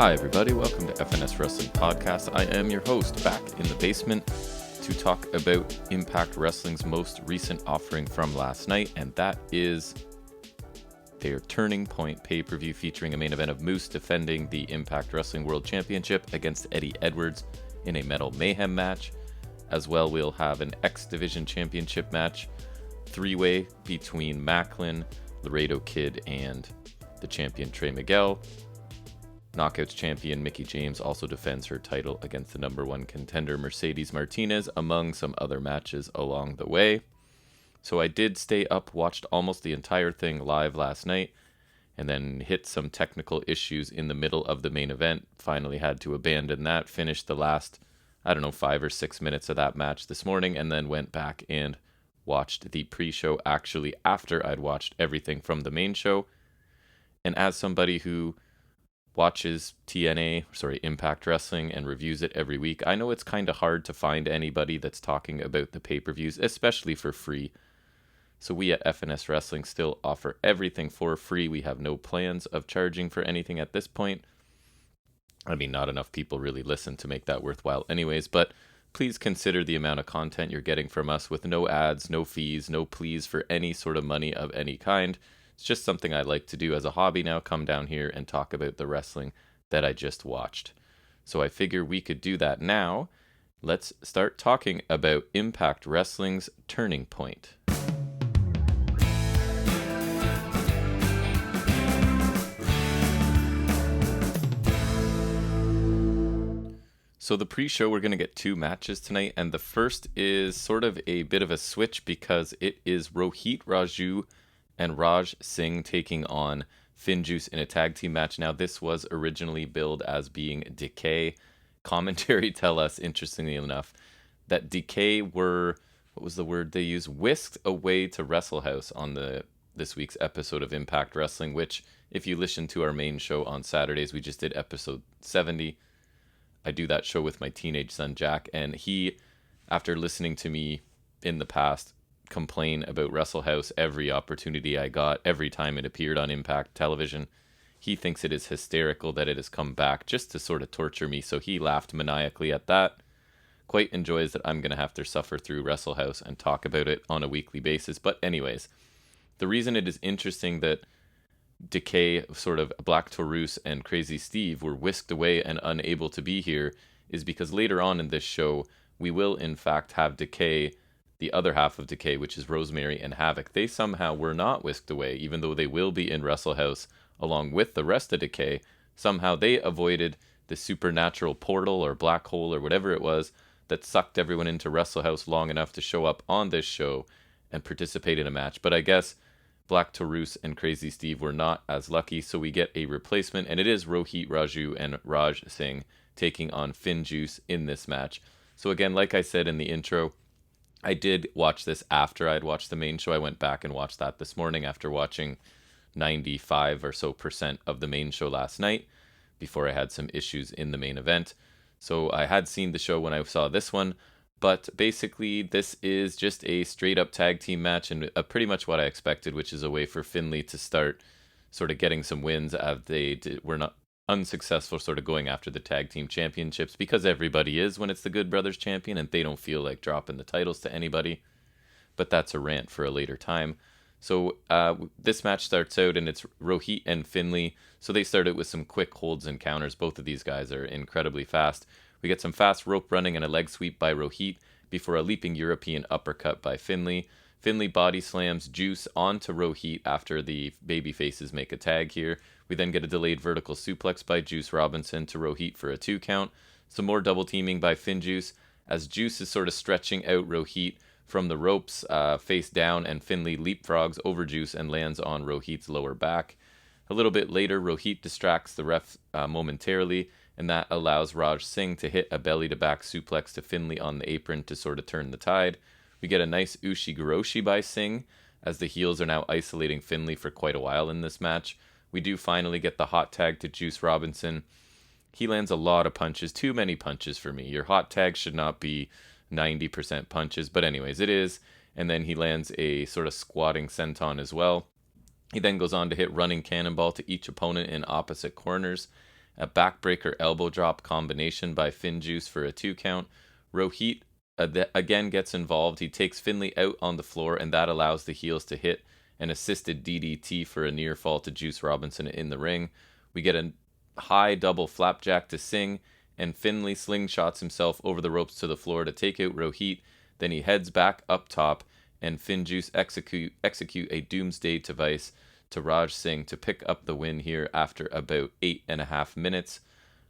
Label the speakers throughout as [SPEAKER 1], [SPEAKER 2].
[SPEAKER 1] Hi everybody, welcome to FNS Wrestling Podcast. I am your host, back in the basement to talk about Impact Wrestling's most recent offering from last night, and that is their Turning Point pay-per-view featuring a main event of Moose defending the Impact Wrestling World Championship against Eddie Edwards in a Metal Mayhem match. As well, we'll have an X Division Championship match, three-way between Macklin, Laredo Kid, and the champion Trey Miguel. Knockouts champion Mickie James also defends her title against the number one contender Mercedes Martinez, among some other matches along the way. So I did stay up, watched almost the entire thing live last night, and then hit some technical issues in the middle of the main event. Finally had to abandon that, finished the last, 5 or 6 minutes of that match this morning, and then went back and watched the pre-show actually after I'd watched everything from the main show. And as somebody who watches Impact Wrestling and reviews it every week, I know it's kind of hard to find anybody that's talking about the pay-per-views, especially for free. So we at FNS Wrestling still offer everything for free. We have no plans of charging for anything at this point. I mean, not enough people really listen to make that worthwhile anyways, but please consider the amount of content you're getting from us with no ads, no fees, no pleas for any sort of money of any kind. It's just something I like to do as a hobby now, come down here and talk about the wrestling that I just watched. So I figure we could do that now. Let's start talking about Impact Wrestling's Turning Point. So the pre-show, we're going to get two matches tonight, and the first is sort of a bit of a switch because it is Rohit Raju and Raj Singh taking on Finjuice in a tag team match. Now, this was originally billed as being Decay. Commentary tell us, interestingly enough, that Decay were, what was the word they used? Whisked away to Wrestle House on this week's episode of Impact Wrestling, which, if you listen to our main show on Saturdays, we just did episode 70. I do that show with my teenage son, Jack, and he, after listening to me in the past complain about Wrestle House every opportunity I got, every time it appeared on Impact Television, he thinks it is hysterical that it has come back just to sort of torture me, so he laughed maniacally at that. Quite enjoys that I'm going to have to suffer through Wrestle House and talk about it on a weekly basis. But anyways, the reason it is interesting that Decay, sort of Black Taurus and Crazy Steve were whisked away and unable to be here is because later on in this show, we will in fact have Decay, the other half of Decay, which is Rosemary and Havoc. They somehow were not whisked away, even though they will be in Wrestle House along with the rest of Decay. Somehow they avoided the supernatural portal or black hole or whatever it was that sucked everyone into Wrestle House long enough to show up on this show and participate in a match. But I guess Black Taurus and Crazy Steve were not as lucky, so we get a replacement, and it is Rohit Raju and Raj Singh taking on Finjuice in this match. So again, like I said in the intro, I did watch this after I'd watched the main show. I went back and watched that this morning after watching 95% or so of the main show last night before I had some issues in the main event. So I had seen the show when I saw this one, but basically this is just a straight up tag team match and pretty much what I expected, which is a way for Finlay to start sort of getting some wins as they were not unsuccessful sort of going after the tag team championships, because everybody is when it's the Good Brothers champion and they don't feel like dropping the titles to anybody. But that's a rant for a later time. So this match starts out and it's Rohit and Finlay. So they started with some quick holds and counters. Both of these guys are incredibly fast. We get some fast rope running and a leg sweep by Rohit before a leaping European uppercut by Finlay. Finlay body slams Juice onto Rohit after the babyfaces make a tag here. We then get a delayed vertical suplex by Juice Robinson to Rohit for a 2 count. Some more double teaming by Finjuice as Juice is sort of stretching out Rohit from the ropes face down, and Finlay leapfrogs over Juice and lands on Rohit's lower back. A little bit later, Rohit distracts the ref momentarily, and that allows Raj Singh to hit a belly-to-back suplex to Finlay on the apron to sort of turn the tide. We get a nice Ushi-Goroshi by Singh, as the heels are now isolating Finlay for quite a while in this match. We do finally get the hot tag to Juice Robinson. He lands a lot of punches, too many punches for me. Your hot tag should not be 90% punches, but anyways, it is. And then he lands a sort of squatting senton as well. He then goes on to hit running cannonball to each opponent in opposite corners. a backbreaker elbow drop combination by Finjuice for a 2 count. Rohit again gets involved. He takes Finlay out on the floor, and that allows the heels to hit an assisted DDT for a near fall to Juice Robinson in the ring. We get a high double flapjack to Singh, and Finlay slingshots himself over the ropes to the floor to take out Rohit. Then he heads back up top, and Finjuice execute a doomsday device to Raj Singh to pick up the win here after about 8.5 minutes.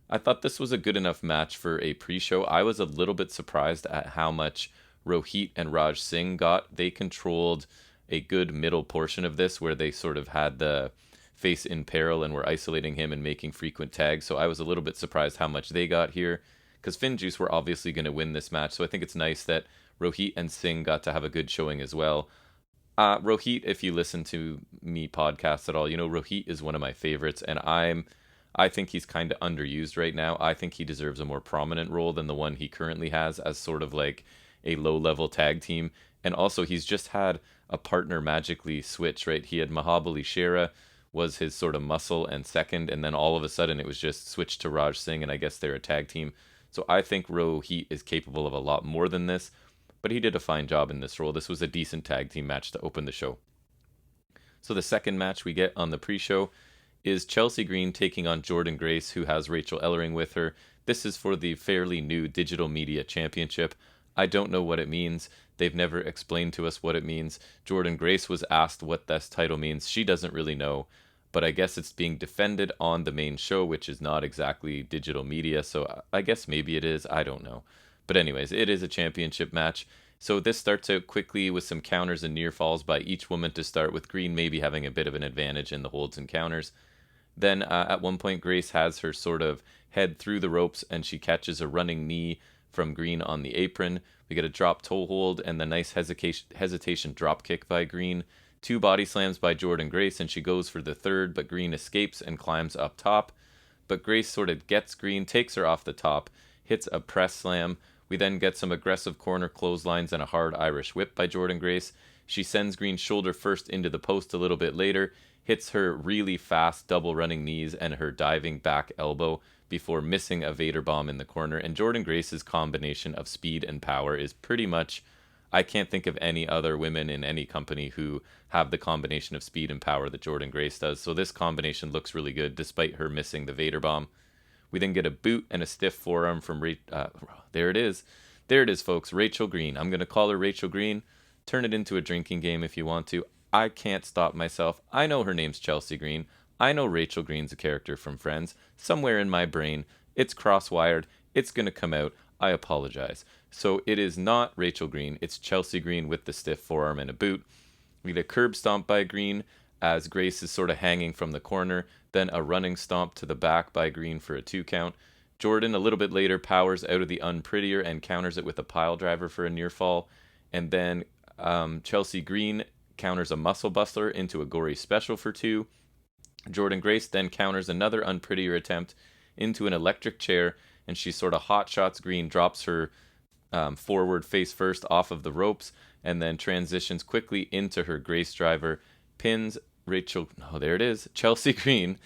[SPEAKER 1] I thought this was a good enough match for a pre-show. I was a little bit surprised at how much Rohit and Raj Singh got. They controlled a good middle portion of this where they sort of had the face in peril and were isolating him and making frequent tags. So I was a little bit surprised how much they got here, because Finjuice were obviously going to win this match. So I think it's nice that Rohit and Singh got to have a good showing as well. Rohit, if you listen to me podcasts at all, you know Rohit is one of my favorites, and I think he's kind of underused right now. I think he deserves a more prominent role than the one he currently has as sort of like a low-level tag team. And also, he's just had a partner magically switch, right? He had Mahabali Shera was his sort of muscle and second, and then all of a sudden it was just switched to Raj Singh, and I guess they're a tag team. So I think Rohit is capable of a lot more than this, but he did a fine job in this role. This was a decent tag team match to open the show. So the second match we get on the pre-show is Chelsea Green taking on Jordynne Grace, who has Rachel Ellering with her. This is for the fairly new Digital Media Championship. I don't know what it means. They've never explained to us what it means. Jordynne Grace was asked what this title means. She doesn't really know, but I guess it's being defended on the main show, which is not exactly digital media, so I guess maybe it is. I don't know. But anyways, it is a championship match. So this starts out quickly with some counters and near falls by each woman to start, with Green maybe having a bit of an advantage in the holds and counters. Then at one point, Grace has her sort of head through the ropes, and she catches a running knee from Green on the apron. We get a drop toe hold and the nice hesitation drop kick by Green. 2 body slams by Jordynne Grace, and she goes for the third, but Green escapes and climbs up top. But Grace sort of gets Green, takes her off the top, hits a press slam. We then get some aggressive corner clotheslines and a hard Irish whip by Jordynne Grace. She sends Green shoulder first into the post a little bit later, hits her really fast double running knees and her diving back elbow before missing a Vader bomb in the corner. And Jordynne Grace's combination of speed and power is pretty much, I can't think of any other women in any company who have the combination of speed and power that Jordynne Grace does. So this combination looks really good despite her missing the Vader bomb. We then get a boot and a stiff forearm from there it is. There it is, folks. Rachel Green. I'm going to call her Rachel Green. Turn it into a drinking game if you want to. I can't stop myself. I know her name's Chelsea Green. I know Rachel Green's a character from Friends. Somewhere in my brain, it's cross-wired. It's going to come out. I apologize. So it is not Rachel Green. It's Chelsea Green with the stiff forearm and a boot. We get a curb stomp by Green as Grace is sort of hanging from the corner. Then a running stomp to the back by Green for a 2 count. Jordynne, a little bit later, powers out of the unprettier and counters it with a pile driver for a near fall. And then Chelsea Green counters a muscle bustler into a gory special for 2. Jordynne Grace then counters another unprettier attempt into an electric chair, and she sort of hot shots Green, drops her forward face first off of the ropes, and then transitions quickly into her Grace driver, pins Chelsea Green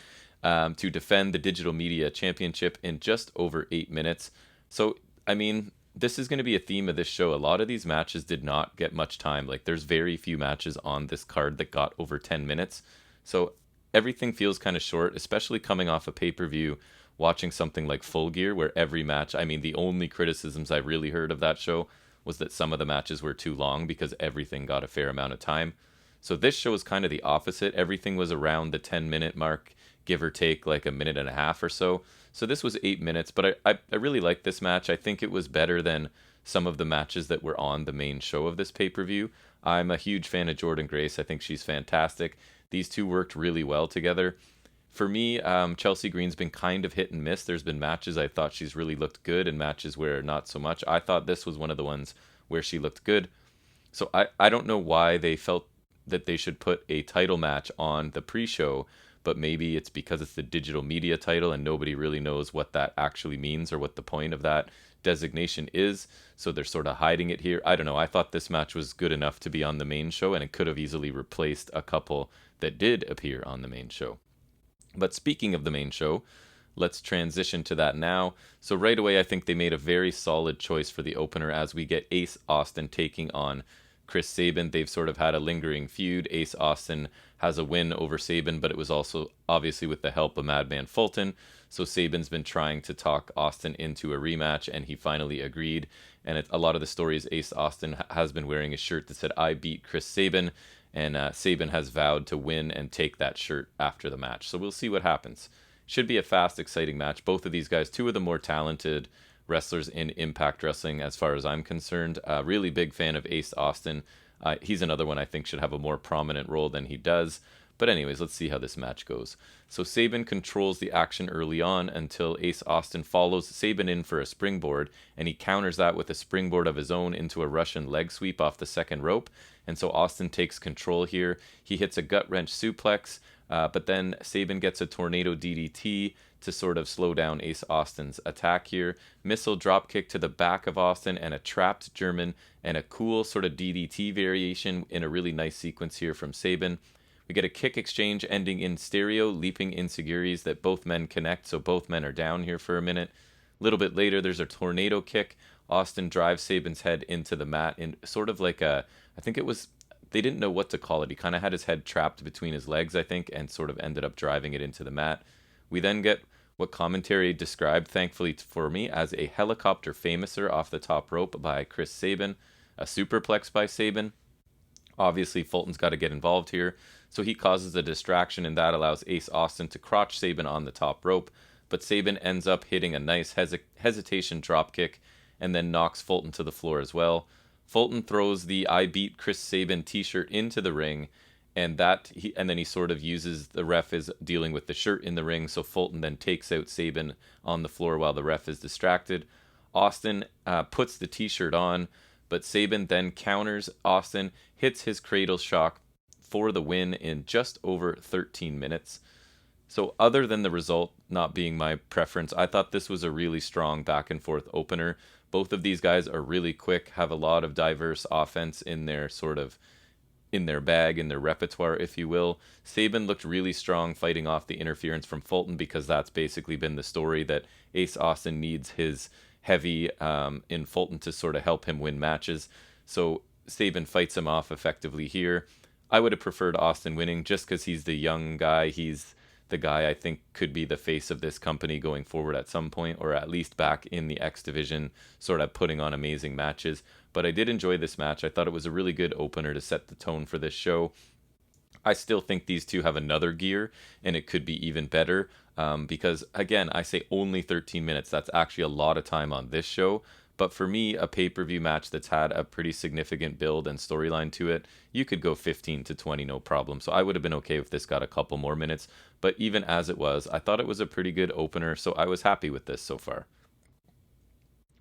[SPEAKER 1] to defend the Digital Media Championship in just over 8 minutes. So, I mean, this is going to be a theme of this show. A lot of these matches did not get much time. Like, there's very few matches on this card that got over 10 minutes. So everything feels kind of short, especially coming off a pay-per-view, watching something like Full Gear, where every match, I mean, the only criticisms I really heard of that show was that some of the matches were too long because everything got a fair amount of time. So this show is kind of the opposite. Everything was around the 10-minute mark, give or take like a minute and a half or so. So this was 8 minutes, but I really liked this match. I think it was better than some of the matches that were on the main show of this pay-per-view. I'm a huge fan of Jordynne Grace. I think she's fantastic. These two worked really well together. For me, Chelsea Green's been kind of hit and miss. There's been matches I thought she's really looked good and matches where not so much. I thought this was one of the ones where she looked good. So I don't know why they felt that they should put a title match on the pre-show, but maybe it's because it's the digital media title and nobody really knows what that actually means or what the point of that designation is. So they're sort of hiding it here. I don't know. I thought this match was good enough to be on the main show, and it could have easily replaced a couple that did appear on the main show. But speaking of the main show, Let's transition to that now. So right away, I think they made a very solid choice for the opener as we get Ace Austin taking on Chris Saban. They've sort of had a lingering feud. Ace Austin has a win over Saban, but it was also obviously with the help of Madman Fulton. So Saban's been trying to talk Austin into a rematch, and he finally agreed. And a lot of the stories, Ace Austin has been wearing a shirt that said, "I beat Chris Saban," and Saban has vowed to win and take that shirt after the match. So we'll see what happens. Should be a fast, exciting match. Both of these guys, two of the more talented wrestlers in Impact Wrestling, as far as I'm concerned. Really big fan of Ace Austin. He's another one I think should have a more prominent role than he does. But anyways, let's see how this match goes. So Saban controls the action early on until Ace Austin follows Saban in for a springboard, and he counters that with a springboard of his own into a Russian leg sweep off the second rope. And so Austin takes control here. He hits a gut wrench suplex, but then Saban gets a tornado DDT to sort of slow down Ace Austin's attack here. Missile dropkick to the back of Austin and a trapped German and a cool sort of DDT variation in a really nice sequence here from Saban. We get a kick exchange ending in stereo, leaping insecurities that both men connect, so both men are down here for a minute. A little bit later, there's a tornado kick. Austin drives Saban's head into the mat in sort of like a, I think it was, they didn't know what to call it. He kind of had his head trapped between his legs, I think, and sort of ended up driving it into the mat. We then get what commentary described, thankfully for me, as a helicopter famouser off the top rope by Chris Saban, a superplex by Saban. Obviously, Fulton's got to get involved here, so he causes a distraction, and that allows Ace Austin to crotch Saban on the top rope, but Saban ends up hitting a nice hesitation dropkick and then knocks Fulton to the floor as well. Fulton throws the "I beat Chris Saban" t-shirt into the ring, and then he sort of uses, the ref is dealing with the shirt in the ring, so Fulton then takes out Saban on the floor while the ref is distracted. Austin puts the t-shirt on, but Saban then counters Austin, hits his cradle shock for the win in just over 13 minutes. So other than the result not being my preference, I thought this was a really strong back and forth opener. Both of these guys are really quick, have a lot of diverse offense in their bag, in their repertoire, if you will. Saban looked really strong fighting off the interference from Fulton, because that's basically been the story, that Ace Austin needs his heavy in Fulton to sort of help him win matches. So Saban fights him off effectively here. I would have preferred Austin winning just because he's the young guy. He's the guy I think could be the face of this company going forward at some point, or at least back in the X division, sort of putting on amazing matches. But I did enjoy this match. I thought it was a really good opener to set the tone for this show. I still think these two have another gear, and it could be even better. Because, again, I say only 13 minutes. That's actually a lot of time on this show. But for me, a pay-per-view match that's had a pretty significant build and storyline to it, you could go 15 to 20, no problem. So I would have been okay if this got a couple more minutes. But even as it was, I thought it was a pretty good opener, so I was happy with this so far.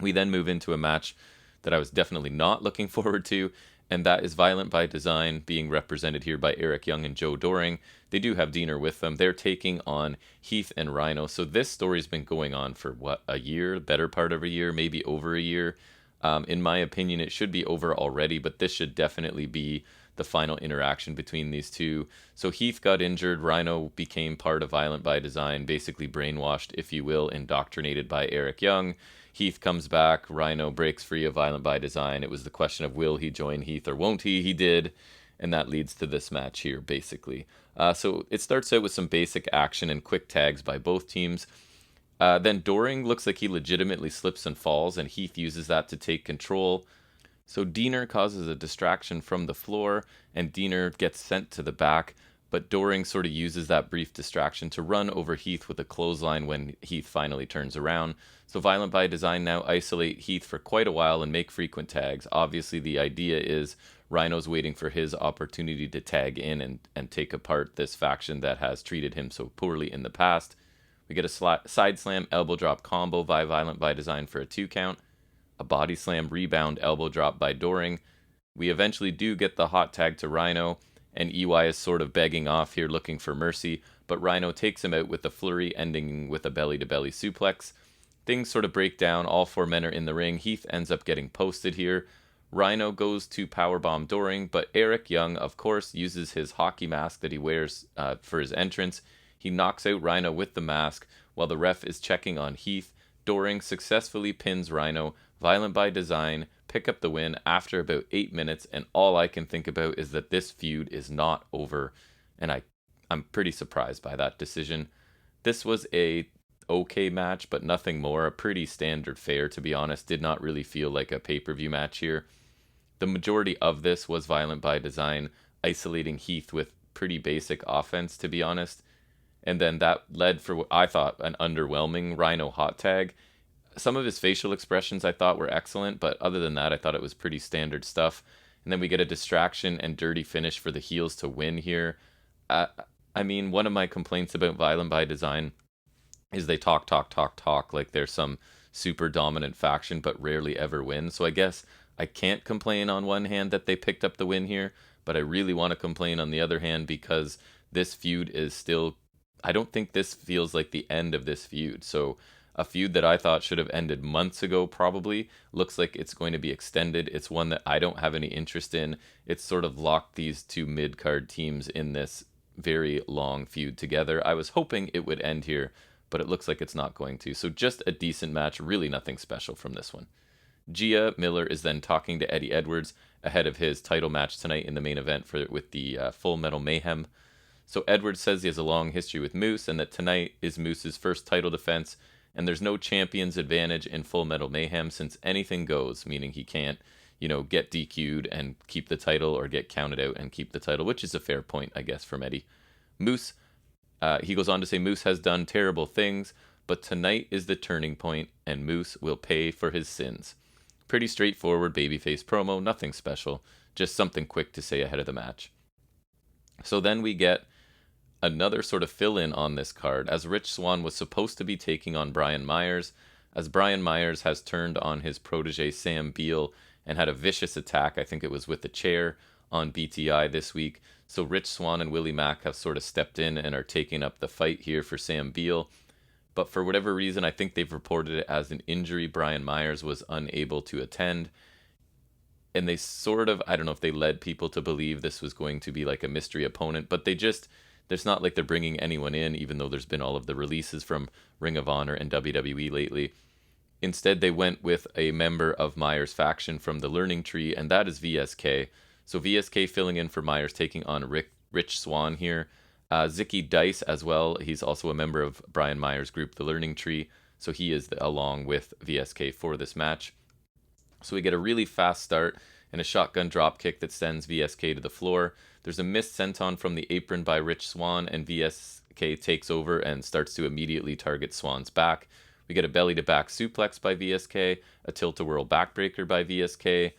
[SPEAKER 1] We then move into a match that I was definitely not looking forward to, and that is Violent by Design, being represented here by Eric Young and Joe Doring. They do have Diener with them. They're taking on Heath and Rhino. So this story's been going on for, a year? Better part of a year, maybe over a year. In my opinion, it should be over already, but this should definitely be the final interaction between these two. So Heath got injured. Rhino became part of Violent by Design, basically brainwashed, if you will, indoctrinated by Eric Young. Heath comes back. Rhino breaks free of Violent by Design. It was the question of, will he join Heath or won't he? He did. And that leads to this match here, basically. So it starts out with some basic action and quick tags by both teams. Then Doring looks like he legitimately slips and falls, and Heath uses that to take control. So Diener causes a distraction from the floor, and Diener gets sent to the back. But Doring sort of uses that brief distraction to run over Heath with a clothesline when Heath finally turns around. So Violent by Design now isolate Heath for quite a while and make frequent tags. Obviously, the idea is Rhino's waiting for his opportunity to tag in and take apart this faction that has treated him so poorly in the past. We get a side slam elbow drop combo by Violent by Design for a 2 count. A body slam rebound elbow drop by Doring. We eventually do get the hot tag to Rhino, and EY is sort of begging off here looking for mercy, but Rhino takes him out with a flurry ending with a belly-to-belly suplex. Things sort of break down. All 4 men are in the ring. Heath ends up getting posted here. Rhino goes to powerbomb Doring, but Eric Young, of course, uses his hockey mask that he wears for his entrance. He knocks out Rhino with the mask While the ref is checking on Heath, Doring successfully pins Rhino, Violent by Design pick up the win after about 8 minutes, and all I can think about is that this feud is not over, and I'm pretty surprised by that decision. This was a okay match, but nothing more. A pretty standard fare, to be honest. Did not really feel like a pay-per-view match here. The majority of this was Violent by Design, isolating Heath with pretty basic offense, to be honest. And then that led for what I thought an underwhelming Rhino hot tag. Some of his facial expressions I thought were excellent, but other than that, I thought it was pretty standard stuff. And then we get a distraction and dirty finish for the heels to win here. I mean, one of my complaints about Violent by Design is they talk like they're some super dominant faction, but rarely ever win. So I guess I can't complain on one hand that they picked up the win here, but I really want to complain on the other hand because this feud is still... I don't think this feels like the end of this feud. So a feud that I thought should have ended months ago probably looks like it's going to be extended. It's one that I don't have any interest in. It's sort of locked these two mid-card teams in this very long feud together. I was hoping it would end here, but it looks like it's not going to. So just a decent match, really nothing special from this one. Gia Miller is then talking to Eddie Edwards ahead of his title match tonight in the main event with the Full Metal Mayhem. So Edwards says he has a long history with Moose and that tonight is Moose's first title defense, and there's no champion's advantage in Full Metal Mayhem since anything goes, meaning he can't, get DQ'd and keep the title or get counted out and keep the title, which is a fair point, I guess, from Eddie. Moose, he goes on to say Moose has done terrible things, but tonight is the turning point and Moose will pay for his sins. Pretty straightforward babyface promo, nothing special, just something quick to say ahead of the match. So then we get another sort of fill-in on this card, as Rich Swann was supposed to be taking on Brian Myers, as Brian Myers has turned on his protege Sam Beal and had a vicious attack, I think it was with the chair, on BTI this week. So Rich Swann and Willie Mack have sort of stepped in and are taking up the fight here for Sam Beal. But for whatever reason, I think they've reported it as an injury. Brian Myers was unable to attend. And they sort of, I don't know if they led people to believe this was going to be like a mystery opponent, but there's not like they're bringing anyone in, even though there's been all of the releases from Ring of Honor and WWE lately. Instead, they went with a member of Myers' faction from the Learning Tree, and that is VSK. So VSK filling in for Myers, taking on Rich Swann here. Zicky Dice as well. He's also a member of Brian Myers' group, the Learning Tree. So he is along with VSK for this match. So we get a really fast start and a shotgun dropkick that sends VSK to the floor. There's a missed senton from the apron by Rich Swann, and VSK takes over and starts to immediately target Swann's back. We get a belly-to-back suplex by VSK, a tilt-a-whirl backbreaker by VSK,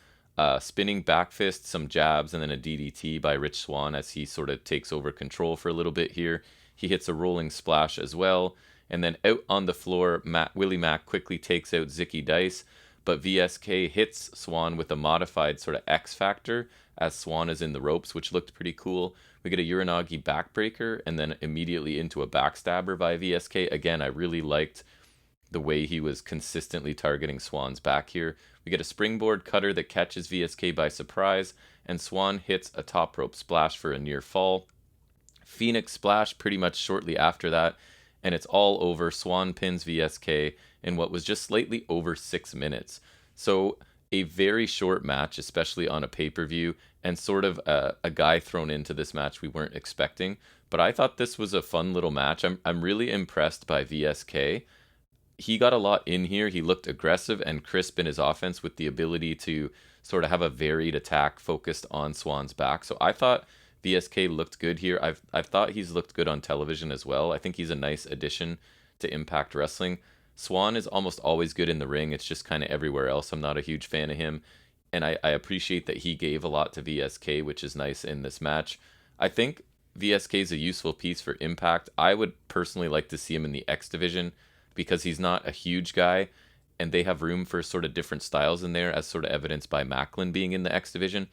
[SPEAKER 1] spinning back fist, some jabs, and then a DDT by Rich Swann as he sort of takes over control for a little bit here. He hits a rolling splash as well. And then out on the floor, Willie Mack quickly takes out Zicky Dice, but VSK hits Swann with a modified sort of X Factor as Swann is in the ropes, which looked pretty cool. We get a Uranagi backbreaker and then immediately into a backstabber by VSK. Again, I really liked the way he was consistently targeting Swann's back here. We get a springboard cutter that catches VSK by surprise, and Swann hits a top rope splash for a near fall. Phoenix splash pretty much shortly after that, and it's all over. Swann pins VSK in what was just slightly over 6 minutes. So a very short match, especially on a pay-per-view, and sort of a guy thrown into this match we weren't expecting. But I thought this was a fun little match. I'm really impressed by VSK. He got a lot in here. He looked aggressive and crisp in his offense with the ability to sort of have a varied attack focused on Swann's back. So I thought VSK looked good here. I've thought he's looked good on television as well. I think he's a nice addition to Impact Wrestling. Swann is almost always good in the ring. It's just kind of everywhere else. I'm not a huge fan of him. And I appreciate that he gave a lot to VSK, which is nice in this match. I think VSK is a useful piece for Impact. I would personally like to see him in the X division because he's not a huge guy and they have room for sort of different styles in there, as sort of evidenced by Macklin being in the X division.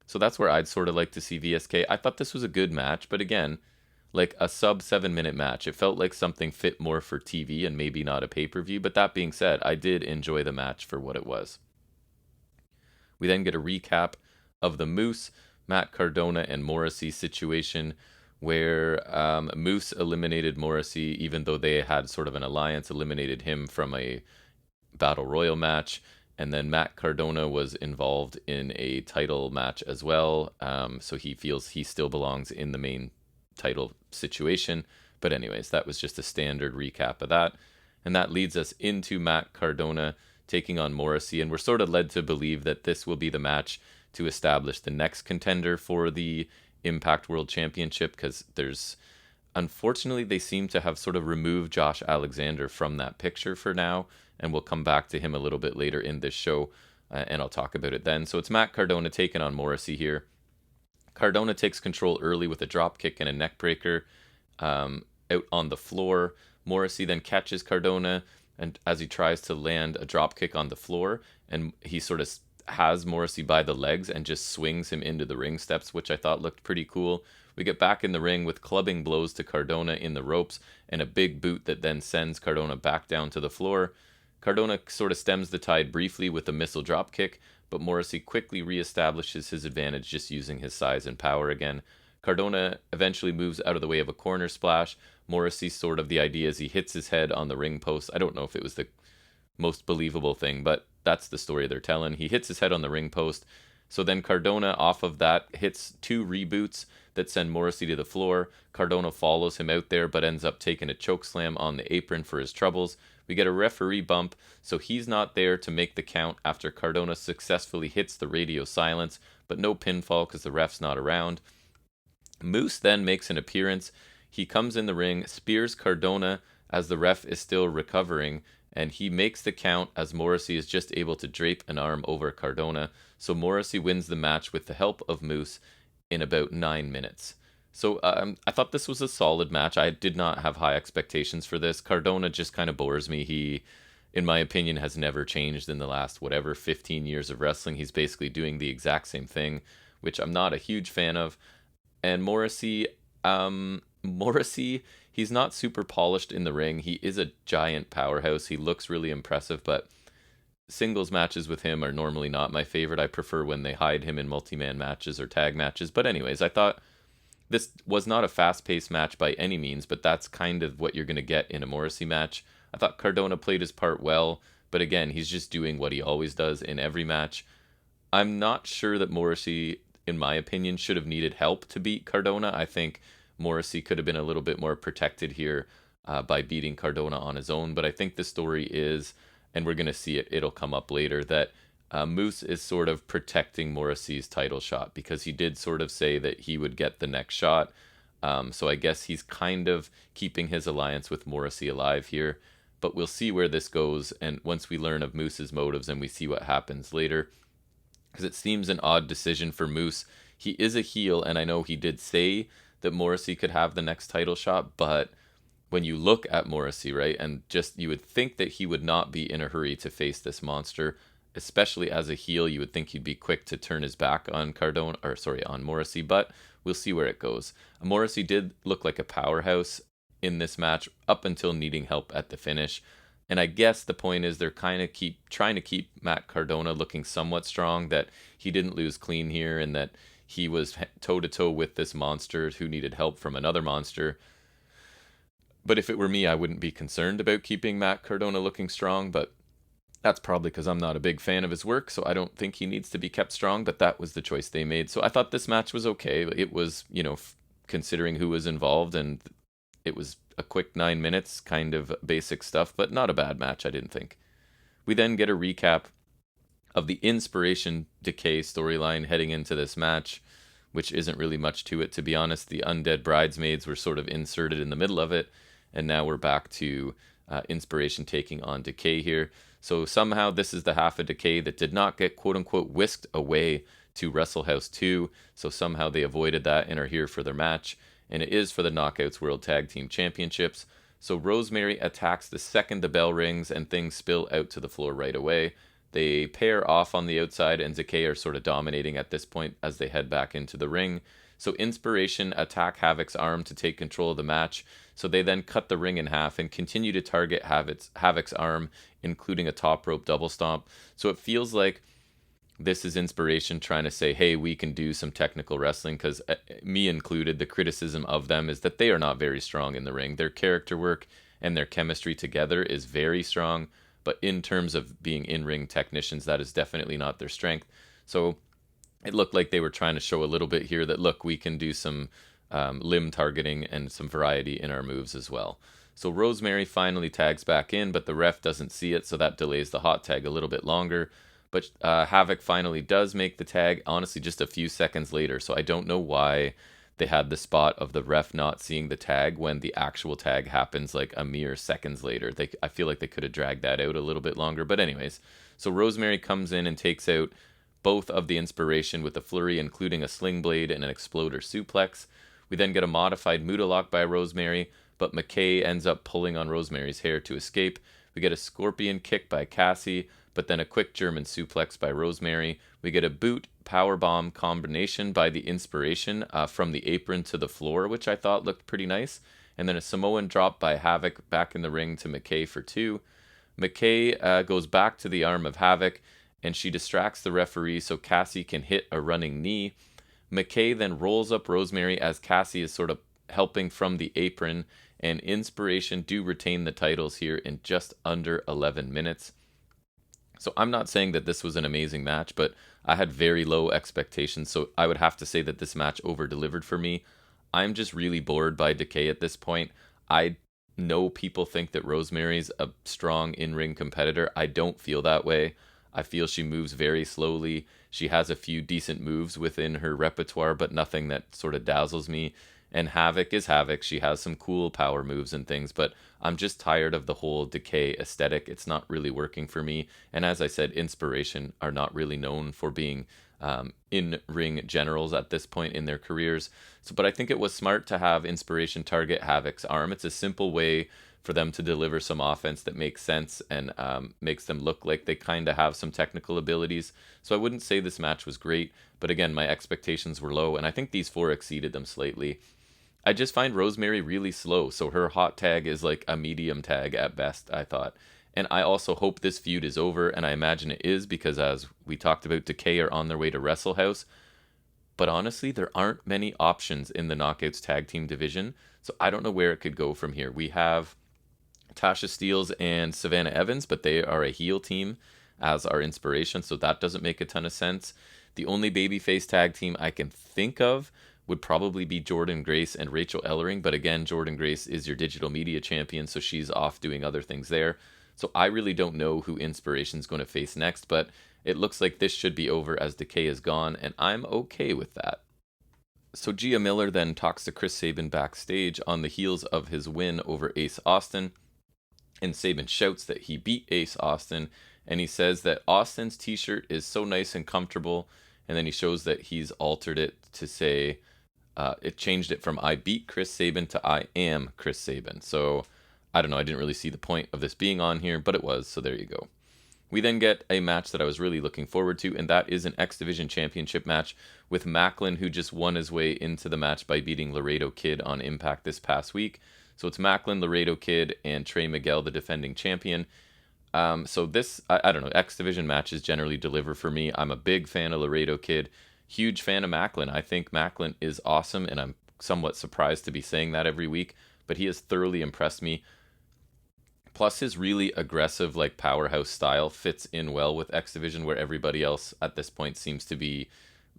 [SPEAKER 1] So that's where I'd sort of like to see VSK. I thought this was a good match, but again, like a sub 7-minute match. It felt like something fit more for TV and maybe not a pay-per-view. But that being said, I did enjoy the match for what it was. We then get a recap of the Moose, Matt Cardona, and Morrissey situation where Moose eliminated Morrissey, even though they had sort of an alliance, eliminated him from a Battle Royal match. And then Matt Cardona was involved in a title match as well. So he feels he still belongs in the main title situation. But anyways, that was just a standard recap of that. And that leads us into Matt Cardona taking on Morrissey. And we're sort of led to believe that this will be the match to establish the next contender for the Impact World Championship, because unfortunately, they seem to have sort of removed Josh Alexander from that picture for now, and we'll come back to him a little bit later in this show, and I'll talk about it then. So it's Matt Cardona taking on Morrissey here. Cardona takes control early with a drop kick and a neck breaker out on the floor. Morrissey then catches Cardona, and as he tries to land a drop kick on the floor, and he sort of has Morrissey by the legs and just swings him into the ring steps, which I thought looked pretty cool. We get back in the ring with clubbing blows to Cardona in the ropes and a big boot that then sends Cardona back down to the floor. Cardona sort of stems the tide briefly with a missile drop kick, but Morrissey quickly reestablishes his advantage just using his size and power again. Cardona eventually moves out of the way of a corner splash. Morrissey sort of the idea is he hits his head on the ring post. I don't know if it was the most believable thing, but that's the story they're telling. He hits his head on the ring post. So then Cardona off of that hits 2 reboots that send Morrissey to the floor. Cardona follows him out there, but ends up taking a choke slam on the apron for his troubles. We get a referee bump, so he's not there to make the count after Cardona successfully hits the radio silence, but no pinfall because the ref's not around. Moose then makes an appearance. He comes in the ring, spears Cardona as the ref is still recovering, and he makes the count as Morrissey is just able to drape an arm over Cardona. So Morrissey wins the match with the help of Moose in about 9 minutes. So I thought this was a solid match. I did not have high expectations for this. Cardona just kind of bores me. He, in my opinion, has never changed in the last, 15 years of wrestling. He's basically doing the exact same thing, which I'm not a huge fan of. And Morrissey, he's not super polished in the ring. He is a giant powerhouse. He looks really impressive, but singles matches with him are normally not my favorite. I prefer when they hide him in multi-man matches or tag matches. But anyways, I thought this was not a fast-paced match by any means, but that's kind of what you're going to get in a Morrissey match. I thought Cardona played his part well, but again, he's just doing what he always does in every match. I'm not sure that Morrissey, in my opinion, should have needed help to beat Cardona. I think Morrissey could have been a little bit more protected here by beating Cardona on his own, but I think the story is, and we're going to see it'll come up later, that Moose is sort of protecting Morrissey's title shot because he did sort of say that he would get the next shot. So I guess he's kind of keeping his alliance with Morrissey alive here, but we'll see where this goes. And once we learn of Moose's motives and we see what happens later, because it seems an odd decision for Moose. He is a heel, and I know he did say that Morrissey could have the next title shot, but when you look at Morrissey, right, and just you would think that he would not be in a hurry to face this monster, especially as a heel. You would think he'd be quick to turn his back on on Morrissey, but we'll see where it goes. Morrissey did look like a powerhouse in this match up until needing help at the finish. And I guess the point is they're kind of trying to keep Matt Cardona looking somewhat strong, that he didn't lose clean here and that he was toe-to-toe with this monster who needed help from another monster. But if it were me, I wouldn't be concerned about keeping Matt Cardona looking strong, but that's probably because I'm not a big fan of his work, so I don't think he needs to be kept strong, but that was the choice they made. So I thought this match was okay. It was, considering who was involved, and it was a quick 9 minutes, kind of basic stuff, but not a bad match, I didn't think. We then get a recap of the Inspiration Decay storyline heading into this match, which isn't really much to it, to be honest. The Undead Bridesmaids were sort of inserted in the middle of it, and now we're back to Inspiration taking on Decay here. So somehow this is the half of Decay that did not get quote-unquote whisked away to WrestleHouse 2, so somehow they avoided that and are here for their match, and it is for the Knockouts World Tag Team Championships. So Rosemary attacks the second the bell rings, and things spill out to the floor right away. They pair off on the outside, and Decay are sort of dominating at this point as they head back into the ring. So Inspiration attack Havoc's arm to take control of the match. So they then cut the ring in half and continue to target Havoc's arm, including a top rope double stomp. So it feels like This is Inspiration trying to say, hey, we can do some technical wrestling, because me included, the criticism of them is that they are not very strong in the ring. Their character work and their chemistry together is very strong, but in terms of being in-ring technicians, that is definitely not their strength. So it looked like they were trying to show a little bit here that, look, we can do some limb targeting and some variety in our moves as well. So Rosemary finally tags back in, but the ref doesn't see it, so that delays the hot tag a little bit longer. But Havoc finally does make the tag, honestly, just a few seconds later. So I don't know why they had the spot of the ref not seeing the tag when the actual tag happens like a mere seconds later. I feel like they could have dragged that out a little bit longer. But anyways, so Rosemary comes in and takes out both of the Inspiration with a flurry, including a sling blade and an exploder suplex. We then get a modified Muda lock by Rosemary, but McKay ends up pulling on Rosemary's hair to escape. We get a scorpion kick by Cassie, but then a quick German suplex by Rosemary. We get a boot powerbomb combination by the Inspiration from the apron to the floor, which I thought looked pretty nice. And then a Samoan drop by Havoc back in the ring to McKay for 2. McKay goes back to the arm of Havoc, and she distracts the referee so Cassie can hit a running knee. McKay then rolls up Rosemary as Cassie is sort of helping from the apron, and Inspiration do retain the titles here in just under 11 minutes. So I'm not saying that this was an amazing match, but I had very low expectations, so I would have to say that this match over-delivered for me. I'm just really bored by Decay at this point. I know people think that Rosemary's a strong in-ring competitor. I don't feel that way. I feel she moves very slowly. She has a few decent moves within her repertoire, but nothing that sort of dazzles me. And Havoc is Havoc. She has some cool power moves and things, but I'm just tired of the whole Decay aesthetic. It's not really working for me. And as I said, Inspiration are not really known for being in-ring generals at this point in their careers. But I think it was smart to have Inspiration target Havoc's arm. It's a simple way for them to deliver some offense that makes sense and makes them look like they kind of have some technical abilities. So I wouldn't say this match was great, but again, my expectations were low, and I think these 4 exceeded them slightly. I just find Rosemary really slow, so her hot tag is like a medium tag at best, I thought. And I also hope this feud is over, and I imagine it is, because as we talked about, Decay are on their way to Wrestle House. But honestly, there aren't many options in the Knockouts tag team division, so I don't know where it could go from here. We have Tasha Steelz and Savannah Evans, but they are a heel team as our Inspiration, so that doesn't make a ton of sense. The only babyface tag team I can think of would probably be Jordynne Grace and Rachel Ellering, but again, Jordynne Grace is your digital media champion, so she's off doing other things there. So I really don't know who Inspiration's going to face next, but it looks like this should be over as Decay is gone, and I'm okay with that. So Gia Miller then talks to Chris Saban backstage on the heels of his win over Ace Austin, and Saban shouts that he beat Ace Austin, and he says that Austin's t-shirt is so nice and comfortable, and then he shows that he's altered it to say, it changed it from I beat Chris Saban to I am Chris Saban. So I don't know, I didn't really see the point of this being on here, but it was, so there you go. We then get a match that I was really looking forward to, and that is an X Division Championship match with Macklin, who just won his way into the match by beating Laredo Kid on Impact this past week. So it's Macklin, Laredo Kid, and Trey Miguel, the defending champion. So this, I don't know, X Division matches generally deliver for me. I'm a big fan of Laredo Kid, huge fan of Macklin. I think Macklin is awesome, and I'm somewhat surprised to be saying that every week, but he has thoroughly impressed me. Plus, his really aggressive, like, powerhouse style fits in well with X Division, where everybody else at this point seems to be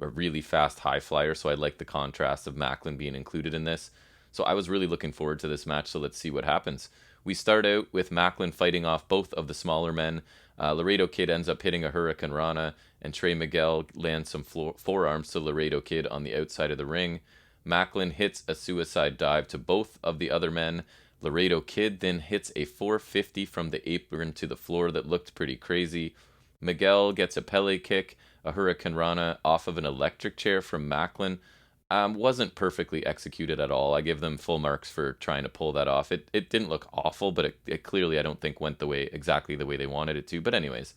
[SPEAKER 1] a really fast high flyer. So I like the contrast of Macklin being included in this. So I was really looking forward to this match. So let's see what happens. We start out with Macklin fighting off both of the smaller men. Laredo Kid ends up hitting a Hurricane Rana, and Trey Miguel lands some forearms to Laredo Kid on the outside of the ring. Macklin hits a suicide dive to both of the other men. Laredo Kid then hits a 450 from the apron to the floor that looked pretty crazy. Miguel gets a Pele kick, a Hurricane Rana off of an electric chair from Macklin. Wasn't perfectly executed at all. I give them full marks for trying to pull that off. It didn't look awful, but it clearly I don't think went exactly the way they wanted it to. But anyways,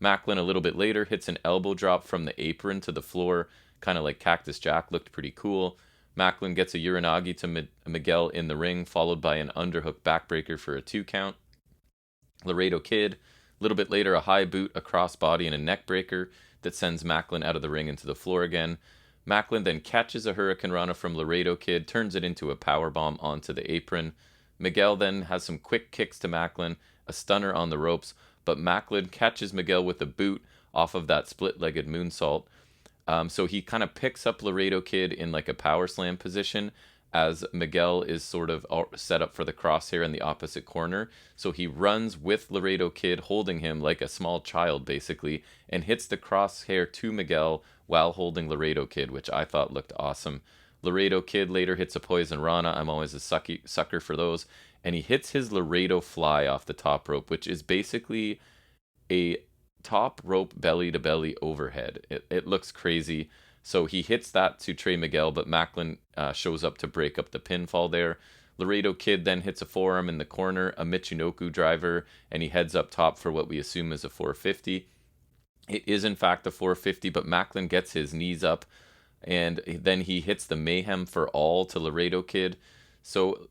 [SPEAKER 1] Macklin a little bit later hits an elbow drop from the apron to the floor, kind of like Cactus Jack, looked pretty cool. Macklin gets a Uranagi to Miguel in the ring, followed by an underhook backbreaker for a 2 count. Laredo Kid, a little bit later, a high boot, a crossbody, and a neck breaker. that sends Macklin out of the ring into the floor again. Macklin then catches a Hurricane Rana from Laredo Kid, turns it into a powerbomb onto the apron. Miguel then has some quick kicks to Macklin, a stunner on the ropes, but Macklin catches Miguel with a boot off of that split-legged moonsault. So he kind of picks up Laredo Kid in like a power slam position as Miguel is sort of set up for the crosshair in the opposite corner. So he runs with Laredo Kid holding him like a small child basically and hits the crosshair to Miguel while holding Laredo Kid, which I thought looked awesome. Laredo Kid later hits a Poison Rana. I'm always a sucker for those. And he hits his Laredo Fly off the top rope, which is basically a top rope belly to belly overhead. It looks crazy. So he hits that to Trey Miguel, but Macklin shows up to break up the pinfall there. Laredo Kid then hits a forearm in the corner, a Michinoku driver, and he heads up top for what we assume is a 450. It is in fact a 450, but Macklin gets his knees up, and then he hits the Mayhem for all to Laredo Kid. So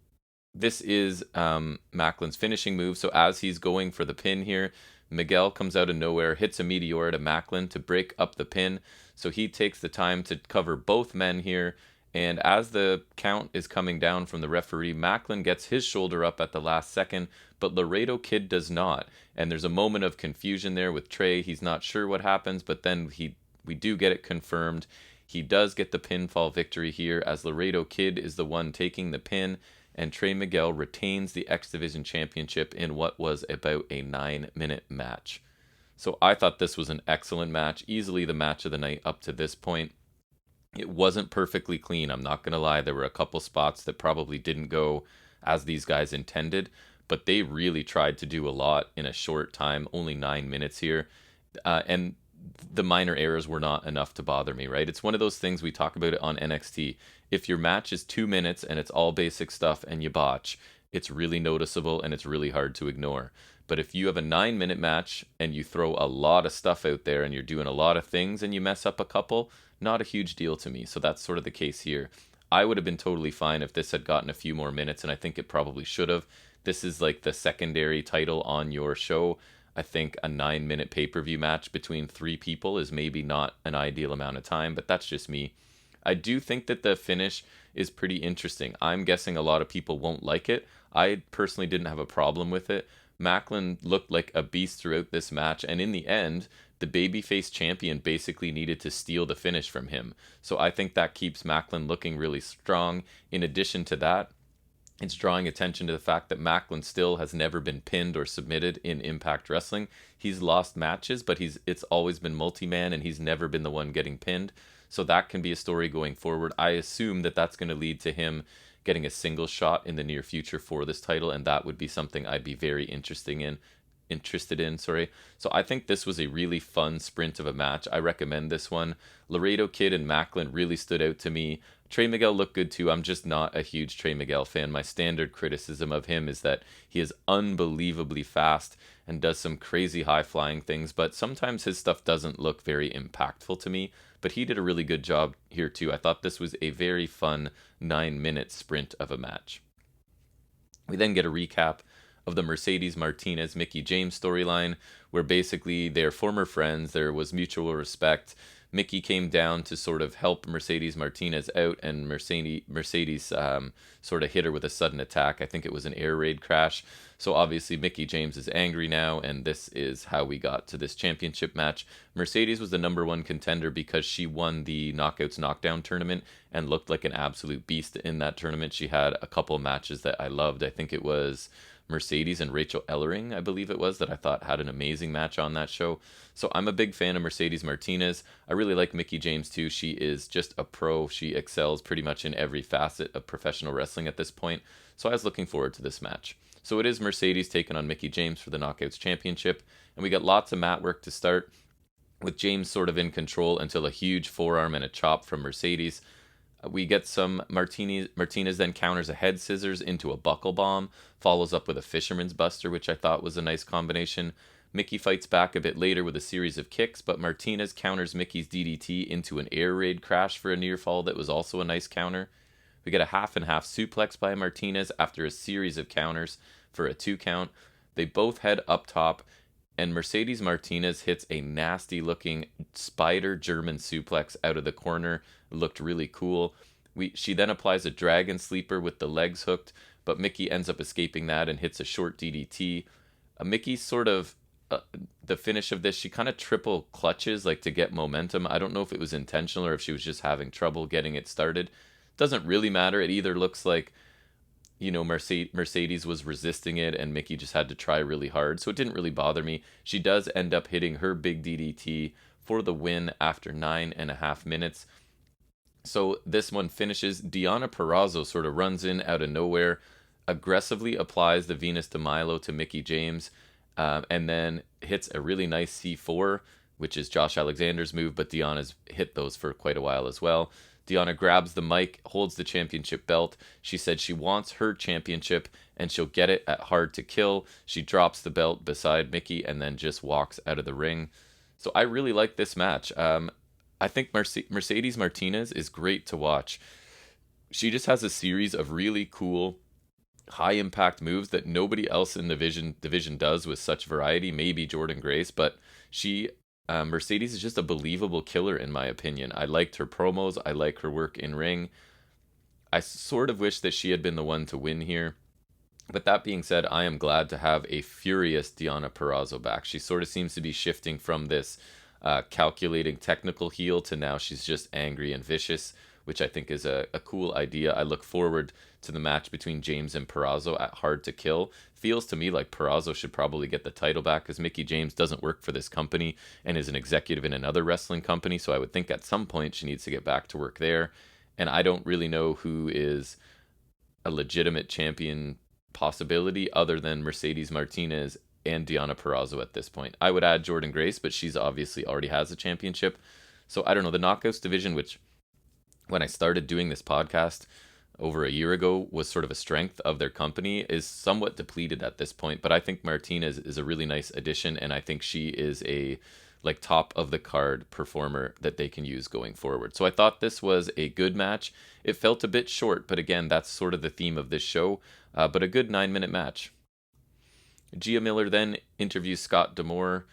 [SPEAKER 1] this is Macklin's finishing move. So as he's going for the pin here, Miguel comes out of nowhere, hits a Meteor to Macklin to break up the pin. So he takes the time to cover both men here. And as the count is coming down from the referee, Macklin gets his shoulder up at the last second, but Laredo Kid does not. And there's a moment of confusion there with Trey. He's not sure what happens, but then we do get it confirmed. He does get the pinfall victory here as Laredo Kid is the one taking the pin. And Trey Miguel retains the X Division Championship in what was about a 9-minute match. So I thought this was an excellent match, easily the match of the night up to this point. It wasn't perfectly clean, I'm not going to lie. There were a couple spots that probably didn't go as these guys intended, but they really tried to do a lot in a short time, only 9 minutes here. And the minor errors were not enough to bother me, right? It's one of those things we talk about it on NXT. If your match is 2 minutes and it's all basic stuff and you botch, it's really noticeable and it's really hard to ignore. But if you have a 9-minute match and you throw a lot of stuff out there and you're doing a lot of things and you mess up a couple, not a huge deal to me. So that's sort of the case here. I would have been totally fine if this had gotten a few more minutes, and I think it probably should have. This is like the secondary title on your show. I think a 9-minute pay-per-view match between 3 people is maybe not an ideal amount of time, but that's just me. I do think that the finish is pretty interesting. I'm guessing a lot of people won't like it. I personally didn't have a problem with it. Macklin looked like a beast throughout this match, and in the end, the babyface champion basically needed to steal the finish from him. So I think that keeps Macklin looking really strong. In addition to that, it's drawing attention to the fact that Macklin still has never been pinned or submitted in Impact Wrestling. He's lost matches, but it's always been multi-man, and he's never been the one getting pinned. So that can be a story going forward. I assume that that's going to lead to him getting a single shot in the near future for this title, and that would be something I'd be very interested in. So I think this was a really fun sprint of a match. I recommend this one. Laredo Kid and Macklin really stood out to me. Trey Miguel looked good too. I'm just not a huge Trey Miguel fan. My standard criticism of him is that he is unbelievably fast and does some crazy high flying things, but sometimes his stuff doesn't look very impactful to me. But he did a really good job here too. I thought this was a very fun 9-minute sprint of a match. We then get a recap of the Mercedes Martinez Mickie James storyline, where basically they're former friends. There was mutual respect. Mickie came down to sort of help Mercedes Martinez out, and Mercedes sort of hit her with a sudden attack. I think it was an air raid crash. So obviously Mickie James is angry now, and this is how we got to this championship match. Mercedes was the number 1 contender because she won the Knockouts Knockdown tournament and looked like an absolute beast in that tournament. She had a couple matches that I loved. I think it was Mercedes and Rachel Ellering, I believe it was, that I thought had an amazing match on that show. So I'm a big fan of Mercedes Martinez. I really like Mickie James too. She is just a pro. She excels pretty much in every facet of professional wrestling at this point. So I was looking forward to this match. So it is Mercedes taking on Mickie James for the Knockouts Championship. And we got lots of mat work to start, with James sort of in control until a huge forearm and a chop from Mercedes. We get some Martinez then counters a head scissors into a buckle bomb, follows up with a fisherman's buster, which I thought was a nice combination. Mickie fights back a bit later with a series of kicks, but Martinez counters Mickie's DDT into an air raid crash for a near fall that was also a nice counter. We get a half and half suplex by Martinez after a series of counters for a 2 count. They both head up top, and Mercedes Martinez hits a nasty looking spider German suplex out of the corner. It looked really cool. She then applies a dragon sleeper with the legs hooked, but Mickie ends up escaping that and hits a short DDT. Mickie sort of, the finish of this, she kind of triple clutches like to get momentum. I don't know if it was intentional or if she was just having trouble getting it started. Doesn't really matter. It either looks like, Mercedes was resisting it and Mickie just had to try really hard. So it didn't really bother me. She does end up hitting her big DDT for the win after 9.5 minutes. So this one finishes. Deonna Purrazzo sort of runs in out of nowhere, aggressively applies the Venus de Milo to Mickie James, and then hits a really nice C4, which is Josh Alexander's move, but Deonna's hit those for quite a while as well. Deonna grabs the mic, holds the championship belt. She said she wants her championship and she'll get it at Hard to Kill. She drops the belt beside Mickie and then just walks out of the ring. So I really like this match. I think Mercedes Martinez is great to watch. She just has a series of really cool, high impact moves that nobody else in the division does with such variety. Maybe Jordynne Grace, but Mercedes is just a believable killer in my opinion. I liked her promos. I like her work in ring. I sort of wish that she had been the one to win here. But that being said, I am glad to have a furious Deonna Purrazzo back. She sort of seems to be shifting from this calculating technical heel to now she's just angry and vicious, which I think is a cool idea. I look forward to the match between James and Purrazzo at Hard to Kill. Feels to me like Purrazzo should probably get the title back because Mickie James doesn't work for this company and is an executive in another wrestling company, so I would think at some point she needs to get back to work there. And I don't really know who is a legitimate champion possibility other than Mercedes Martinez and Deonna Purrazzo at this point. I would add Jordynne Grace, but she's obviously already has a championship. So I don't know. The Knockouts division, which when I started doing this podcast over a year ago was sort of a strength of their company, is somewhat depleted at this point. But I think Martinez is a really nice addition, and I think she is a top of the card performer that they can use going forward. So I thought this was a good match. It felt a bit short, but again, that's sort of the theme of this show. But a good 9-minute match. Gia Miller then interviews Scott D'Amore.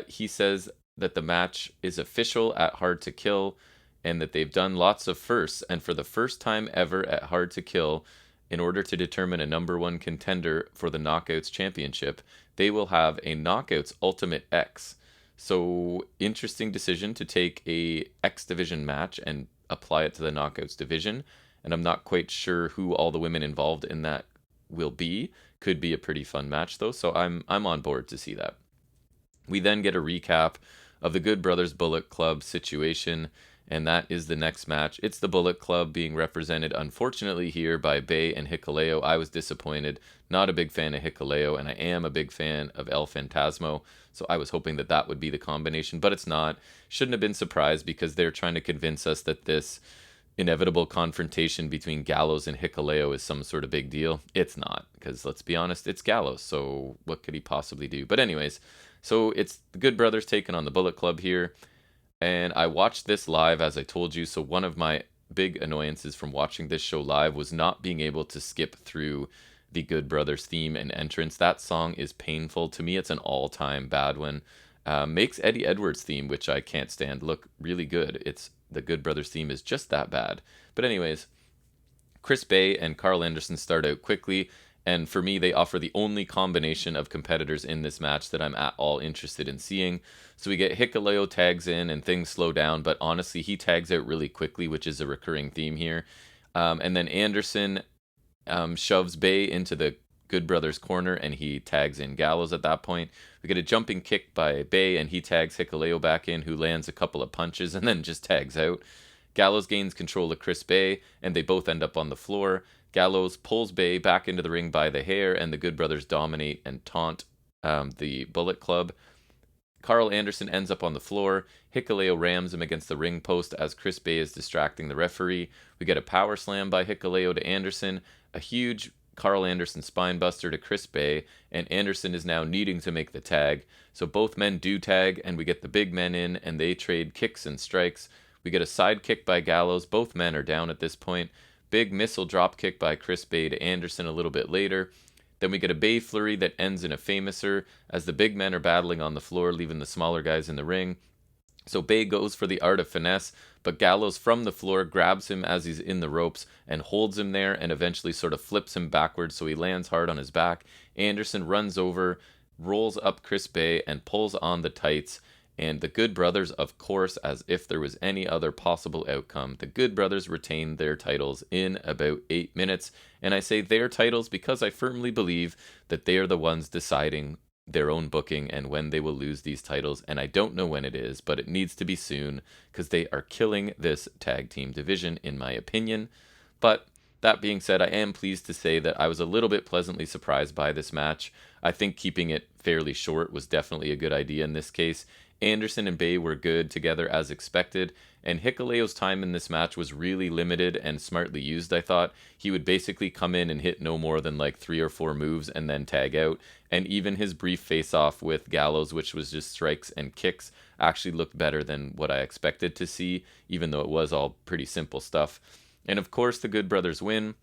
[SPEAKER 1] He says that the match is official at Hard to Kill and that they've done lots of firsts. And for the first time ever at Hard to Kill, in order to determine a number one contender for the Knockouts Championship, they will have a Knockouts Ultimate X. So interesting decision to take a X Division match and apply it to the Knockouts Division. And I'm not quite sure who all the women involved in that will be. Could be a pretty fun match though, so I'm on board to see that. We then get a recap of the Good Brothers Bullet Club situation, and that is the next match. It's the Bullet Club being represented, unfortunately, here by Bay and Hikuleo. I was disappointed. Not a big fan of Hikuleo, and I am a big fan of El Fantasmo, so I was hoping that that would be the combination, but it's not. Shouldn't have been surprised because they're trying to convince us that this inevitable confrontation between Gallows and Hikuleo is some sort of big deal. It's not, because let's be honest, it's Gallows, so what could he possibly do? But anyways, so it's the Good Brothers taking on the Bullet Club here, and I watched this live, as I told you. So one of my big annoyances from watching this show live was not being able to skip through the Good Brothers theme and entrance. That song is painful. To me, it's an all-time bad one. Makes Eddie Edwards' theme, which I can't stand, look really good. The Good Brothers theme is just that bad. But anyways, Chris Bay and Carl Anderson start out quickly, and for me, they offer the only combination of competitors in this match that I'm at all interested in seeing. So we get Hikuleo tags in, and things slow down, but honestly, he tags out really quickly, which is a recurring theme here. And then Anderson shoves Bay into the Good Brothers corner, and he tags in Gallows at that point. We get a jumping kick by Bay, and he tags Hikuleo back in, who lands a couple of punches and then just tags out. Gallows gains control of Chris Bay, and they both end up on the floor. Gallows pulls Bay back into the ring by the hair, and the Good Brothers dominate and taunt the Bullet Club. Carl Anderson ends up on the floor. Hikuleo rams him against the ring post as Chris Bay is distracting the referee. We get a power slam by Hikuleo to Anderson, a huge Carl Anderson spinebuster to Chris Bay, and Anderson is now needing to make the tag. So both men do tag, and we get the big men in, and they trade kicks and strikes. We get a side kick by Gallows. Both men are down at this point. Big missile drop kick by Chris Bay to Anderson a little bit later. Then we get a Bay flurry that ends in a famouser as the big men are battling on the floor, leaving the smaller guys in the ring. So Bay goes for the art of finesse, but Gallows from the floor grabs him as he's in the ropes and holds him there and eventually sort of flips him backwards so he lands hard on his back. Anderson runs over, rolls up Chris Bay, and pulls on the tights. And the Good Brothers, of course, as if there was any other possible outcome, the Good Brothers retain their titles in about 8 minutes. And I say their titles because I firmly believe that they are the ones deciding their own booking and when they will lose these titles, and I don't know when it is, but it needs to be soon because they are killing this tag team division in my opinion. But that being said, I am pleased to say that I was a little bit pleasantly surprised by this match. I think keeping it fairly short was definitely a good idea in this case. Anderson and Bay were good together as expected, and Hikuleo's time in this match was really limited and smartly used, I thought. He would basically come in and hit no more than like 3 or 4 moves and then tag out, and even his brief face-off with Gallows, which was just strikes and kicks, actually looked better than what I expected to see, even though it was all pretty simple stuff. And of course, the Good Brothers win.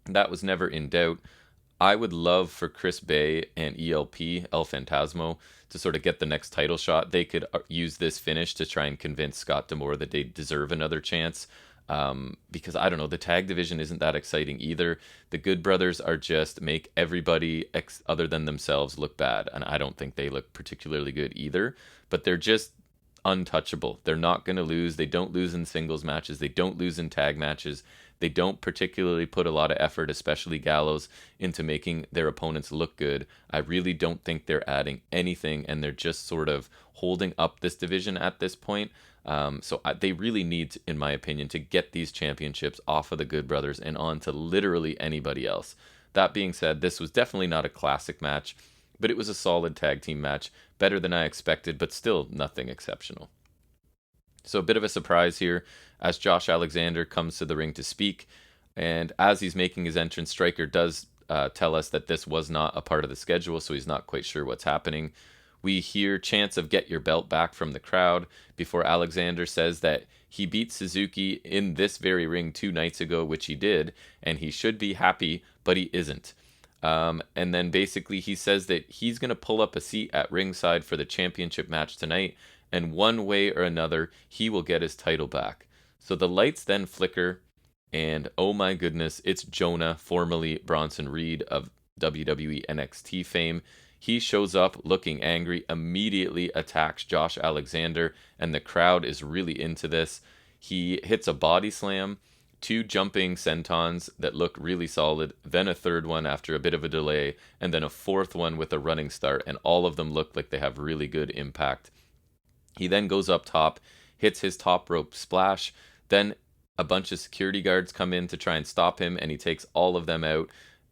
[SPEAKER 1] That was never in doubt. I would love for Chris Bay and ELP, El Fantasmo, to sort of get the next title shot. They could use this finish to try and convince Scott D'Amore that they deserve another chance. Because I don't know, the tag division isn't that exciting either. The Good Brothers are just make everybody other than themselves look bad, and I don't think they look particularly good either. But they're just untouchable. They're not going to lose. They don't lose in singles matches. They don't lose in tag matches. They don't particularly put a lot of effort, especially Gallows, into making their opponents look good. I really don't think they're adding anything, and they're just sort of holding up this division at this point. They really need, in my opinion, to get these championships off of the Good Brothers and on to literally anybody else. That being said, this was definitely not a classic match, but it was a solid tag team match, better than I expected, but still nothing exceptional. So a bit of a surprise here as Josh Alexander comes to the ring to speak, and as he's making his entrance, Stryker does tell us that this was not a part of the schedule, so he's not quite sure what's happening. We hear chants of "get your belt back" from the crowd before Alexander says that he beat Suzuki in this very ring 2 nights ago, which he did, and he should be happy, but he isn't. And then basically he says that he's going to pull up a seat at ringside for the championship match tonight, and one way or another, he will get his title back. So the lights then flicker, and oh my goodness, it's Jonah, formerly Bronson Reed of WWE NXT fame. He shows up looking angry, immediately attacks Josh Alexander, and the crowd is really into this. He hits a body slam, 2 jumping sentons that look really solid, then a third one after a bit of a delay, and then a 4th one with a running start, and all of them look like they have really good impact. He then goes up top, hits his top rope splash, then a bunch of security guards come in to try and stop him, and he takes all of them out.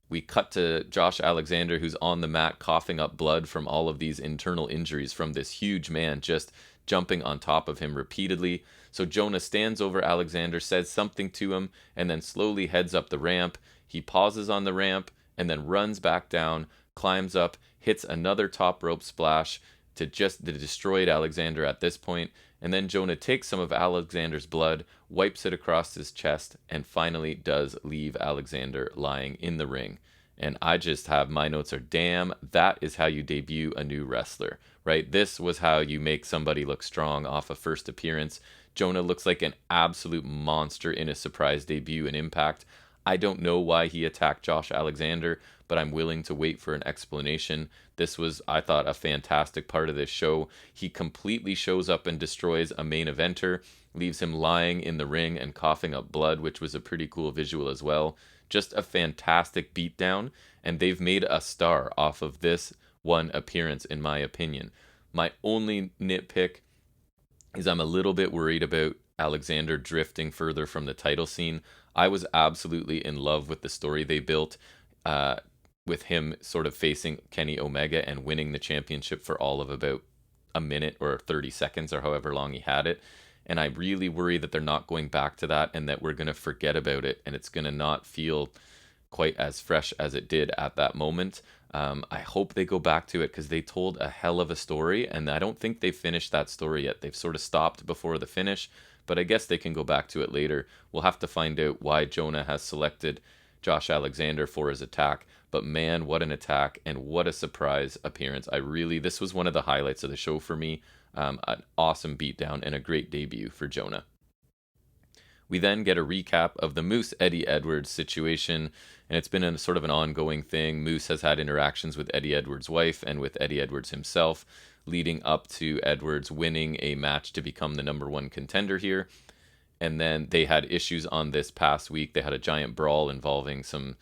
[SPEAKER 1] We cut to Josh Alexander, who's on the mat coughing up blood from all of these internal injuries from this huge man just jumping on top of him repeatedly. So Jonah stands over Alexander, says something to him, and then slowly heads up the ramp. He pauses on the ramp and then runs back down, climbs up, hits another top rope splash to just the destroyed Alexander at this point, and then Jonah takes some of Alexander's blood, wipes it across his chest, and finally does leave Alexander lying in the ring. And I just have, my notes are, damn, that is how you debut a new wrestler, right? This was how you make somebody look strong off a first appearance. Jonah looks like an absolute monster in a surprise debut in Impact. I don't know why he attacked Josh Alexander, but I'm willing to wait for an explanation. This was, I thought, a fantastic part of this show. He completely shows up and destroys a main eventer, leaves him lying in the ring and coughing up blood, which was a pretty cool visual as well. Just a fantastic beatdown, and they've made a star off of this one appearance, in my opinion. My only nitpick is I'm a little bit worried about Alexander drifting further from the title scene. I was absolutely in love with the story they built, with him sort of facing Kenny Omega and winning the championship for all of about a minute or 30 seconds or however long he had it. And I really worry that they're not going back to that and that we're going to forget about it and it's going to not feel quite as fresh as it did at that moment. I hope they go back to it because they told a hell of a story and I don't think they've finished that story yet. They've sort of stopped before the finish, but I guess they can go back to it later. We'll have to find out why Jonah has selected Josh Alexander for his attack. but man, what an attack and what a surprise appearance. This was one of the highlights of the show for me. An awesome beatdown and a great debut for Jonah. We then get a recap of the Moose Eddie Edwards situation, and it's been sort of an ongoing thing. Moose has had interactions with Eddie Edwards' wife and with Eddie Edwards himself, leading up to Edwards winning a match to become the number one contender here. And then they had issues on this past week. They had a giant brawl involving some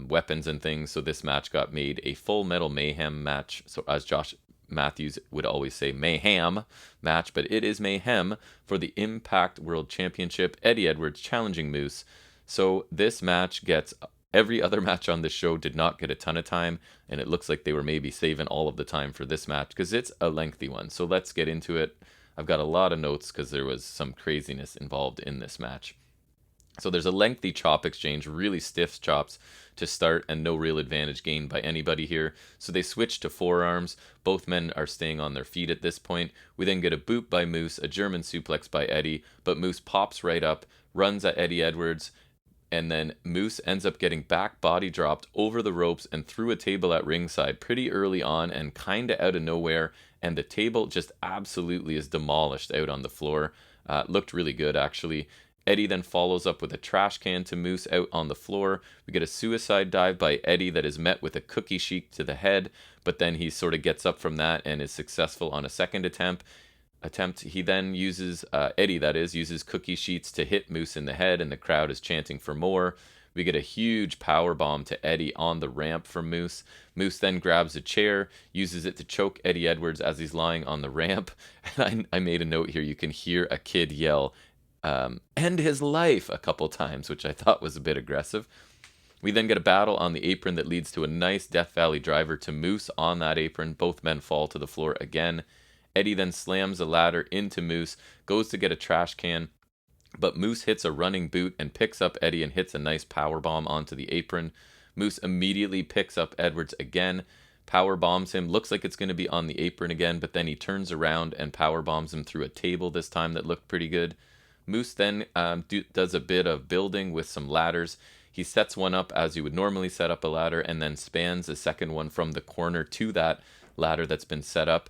[SPEAKER 1] weapons and things. So this match got made a full Metal Mayhem match. So as Josh Matthews would always say, Mayhem match, but it is Mayhem for the Impact World Championship. Eddie Edwards challenging Moose. So this match gets... Every other match on this show did not get a ton of time, and it looks like they were maybe saving all of the time for this match because it's a lengthy one. So let's get into it. I've got a lot of notes because there was some craziness involved in this match. So there's a lengthy chop exchange, really stiff chops to start, and no real advantage gained by anybody here. So they switch to forearms. Both men are staying on their feet at this point. We then get a boot by Moose, a German suplex by Eddie, but Moose pops right up, runs at Eddie Edwards, and then Moose ends up getting back body dropped over the ropes and through a table at ringside pretty early on and kind of out of nowhere, and the table just absolutely is demolished out on the floor. Looked really good, actually. Eddie then follows up with a trash can to Moose out on the floor. We get a suicide dive by Eddie that is met with a cookie sheet to the head, but then he sort of gets up from that and is successful on a second attempt. He then uses uses cookie sheets to hit Moose in the head, and the crowd is chanting for more. We get a huge power bomb to Eddie on the ramp from Moose. Moose then grabs a chair, uses it to choke Eddie Edwards as he's lying on the ramp. And I made a note here. You can hear a kid yell, "End his life," a couple times, which I thought was a bit aggressive. We then get a battle on the apron that leads to a nice Death Valley driver to Moose on that apron. Both men fall to the floor again. Eddie then slams a ladder into Moose, goes to get a trash can, but Moose hits a running boot and picks up Eddie and hits a nice power bomb onto the apron. Moose immediately picks up Edwards again, power bombs him, looks like it's going to be on the apron again, but then he turns around and power bombs him through a table this time that looked pretty good. Moose then does a bit of building with some ladders. He sets one up as you would normally set up a ladder and then spans a second one from the corner to that ladder that's been set up.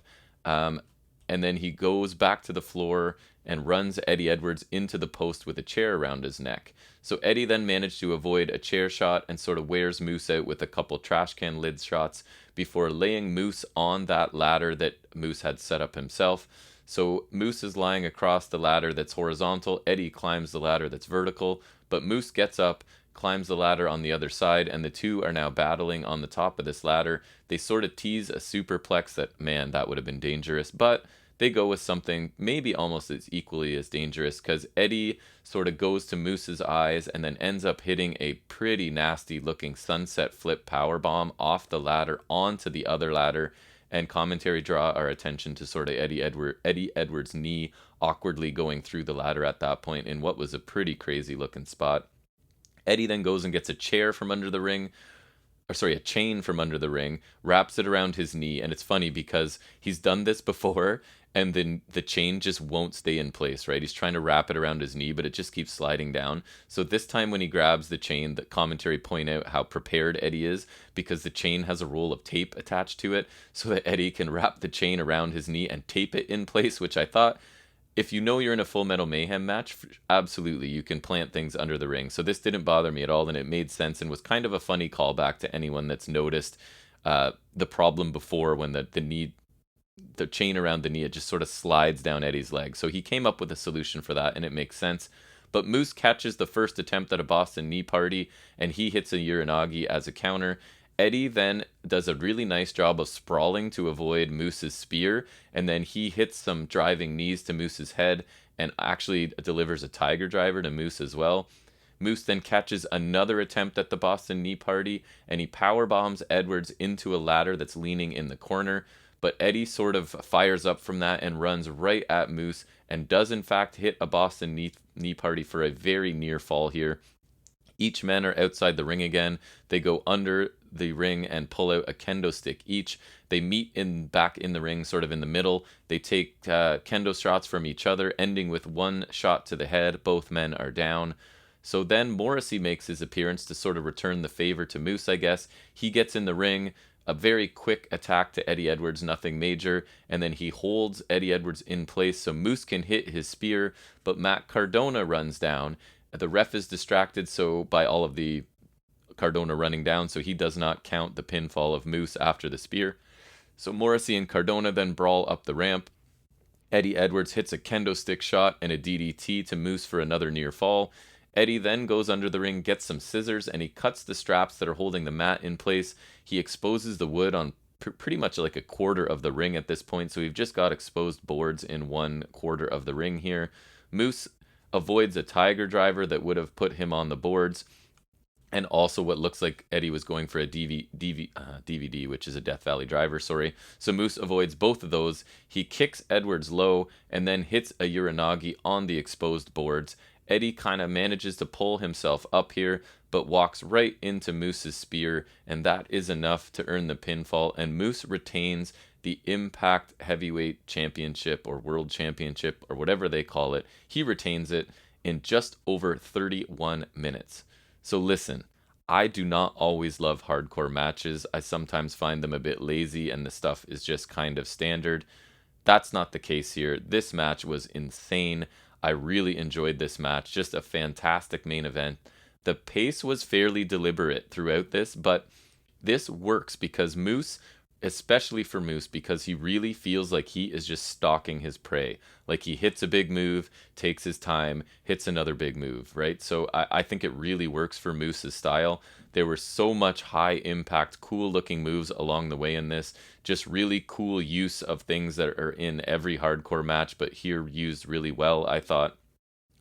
[SPEAKER 1] And then he goes back to the floor and runs Eddie Edwards into the post with a chair around his neck. So Eddie then managed to avoid a chair shot and sort of wears Moose out with a couple trash can lid shots before laying Moose on that ladder that Moose had set up himself. So Moose is lying across the ladder that's horizontal. Eddie climbs the ladder that's vertical, but Moose gets up, climbs the ladder on the other side, and the two are now battling on the top of this ladder. They sort of tease a superplex that would have been dangerous, but they go with something maybe almost as equally as dangerous, because Eddie sort of goes to Moose's eyes and then ends up hitting a pretty nasty looking sunset flip power bomb off the ladder onto the other ladder, and commentary draw our attention to sort of Eddie Edwards' knee awkwardly going through the ladder at that point in what was a pretty crazy looking spot. Eddie then goes and gets a chain from under the ring, wraps it around his knee, and it's funny because he's done this before, and then the chain just won't stay in place, right? He's trying to wrap it around his knee, but it just keeps sliding down. So this time when he grabs the chain, the commentary point out how prepared Eddie is, because the chain has a roll of tape attached to it, so that Eddie can wrap the chain around his knee and tape it in place, which I thought, if you know you're in a Full Metal Mayhem match, absolutely, you can plant things under the ring. So this didn't bother me at all, and it made sense and was kind of a funny callback to anyone that's noticed the problem before when the chain around the knee, it just sort of slides down Eddie's leg. So he came up with a solution for that, and it makes sense. But Moose catches the first attempt at a Boston knee party, and he hits a Uranagi as a counter. Eddie then does a really nice job of sprawling to avoid Moose's spear, and then he hits some driving knees to Moose's head and actually delivers a tiger driver to Moose as well. Moose then catches another attempt at the Boston knee party, and he power bombs Edwards into a ladder that's leaning in the corner. But Eddie sort of fires up from that and runs right at Moose and does in fact hit a Boston knee party for a very near fall here. Each men are outside the ring again. They go under the ring and pull out a kendo stick each. They meet back in the ring, sort of in the middle. They take kendo shots from each other, ending with one shot to the head. Both men are down. So then Morrissey makes his appearance to sort of return the favor to Moose, I guess. He gets in the ring, a very quick attack to Eddie Edwards, nothing major, and then he holds Eddie Edwards in place so Moose can hit his spear, but Matt Cardona runs down. The ref is distracted by all of the Cardona running down, so he does not count the pinfall of Moose after the spear. So Morrissey and Cardona then brawl up the ramp. Eddie Edwards hits a kendo stick shot and a DDT to Moose for another near fall. Eddie then goes under the ring, gets some scissors, and he cuts the straps that are holding the mat in place. He exposes the wood on pretty much like a quarter of the ring at this point, so we've just got exposed boards in 1/4 of the ring here. Moose avoids a Tiger Driver that would have put him on the boards, and also what looks like Eddie was going for a DVD, which is a Death Valley Driver, sorry. So Moose avoids both of those. He kicks Edwards low and then hits a Uranagi on the exposed boards. Eddie kind of manages to pull himself up here, but walks right into Moose's spear, and that is enough to earn the pinfall, and Moose retains the Impact Heavyweight Championship or World Championship or whatever they call it. He retains it in just over 31 minutes. So listen, I do not always love hardcore matches. I sometimes find them a bit lazy and the stuff is just kind of standard. That's not the case here. This match was insane. I really enjoyed this match. Just a fantastic main event. The pace was fairly deliberate throughout this, but this works because Moose, especially for Moose, because he really feels like he is just stalking his prey. Like he hits a big move, takes his time, hits another big move, right? So I think it really works for Moose's style. There were so much high impact, cool looking moves along the way in this. Just really cool use of things that are in every hardcore match, but here used really well, I thought.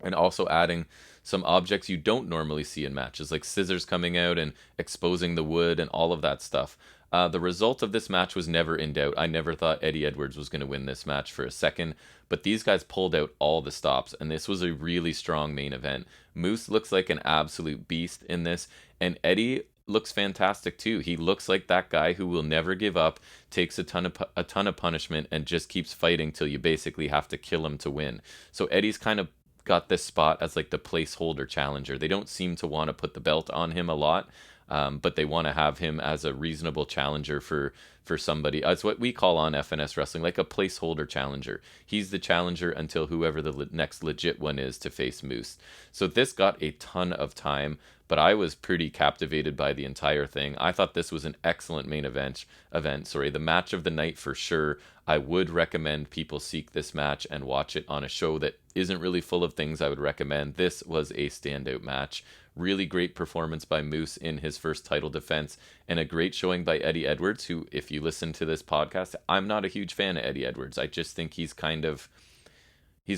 [SPEAKER 1] And also adding some objects you don't normally see in matches, like scissors coming out and exposing the wood and all of that stuff. The result of this match was never in doubt. I never thought Eddie Edwards was going to win this match for a second, but these guys pulled out all the stops, and this was a really strong main event. Moose looks like an absolute beast in this, and Eddie looks fantastic too. He looks like that guy who will never give up, takes a ton of punishment, and just keeps fighting till you basically have to kill him to win. So Eddie's kind of got this spot as like the placeholder challenger. They don't seem to want to put the belt on him a lot. But they want to have him as a reasonable challenger for somebody. It's what we call on FNS Wrestling, like a placeholder challenger. He's the challenger until whoever the next legit one is to face Moose. So this got a ton of time, but I was pretty captivated by the entire thing. I thought this was an excellent main event. The match of the night for sure. I would recommend people seek this match and watch it on a show that isn't really full of things I would recommend. This was a standout match. Really great performance by Moose in his first title defense, and a great showing by Eddie Edwards, who, if you listen to this podcast, I'm not a huge fan of Eddie Edwards. I just think he's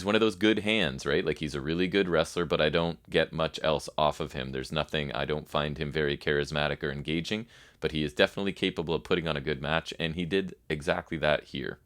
[SPEAKER 1] one of those good hands, right? Like he's a really good wrestler, but I don't get much else off of him. There's nothing, I don't find him very charismatic or engaging, but he is definitely capable of putting on a good match, and he did exactly that here.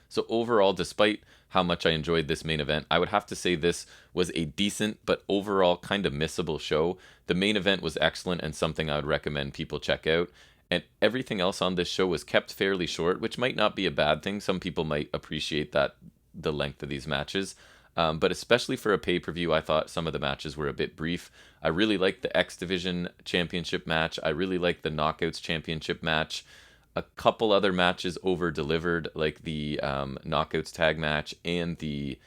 [SPEAKER 1] So overall, despite how much I enjoyed this main event, I would have to say this was a decent but overall kind of missable show. The main event was excellent and something I would recommend people check out. And everything else on this show was kept fairly short, which might not be a bad thing. Some people might appreciate the length of these matches. But especially for a pay-per-view, I thought some of the matches were a bit brief. I really liked the X Division Championship match. I really liked the Knockouts Championship match. A couple other matches over-delivered, like the Knockouts tag match and the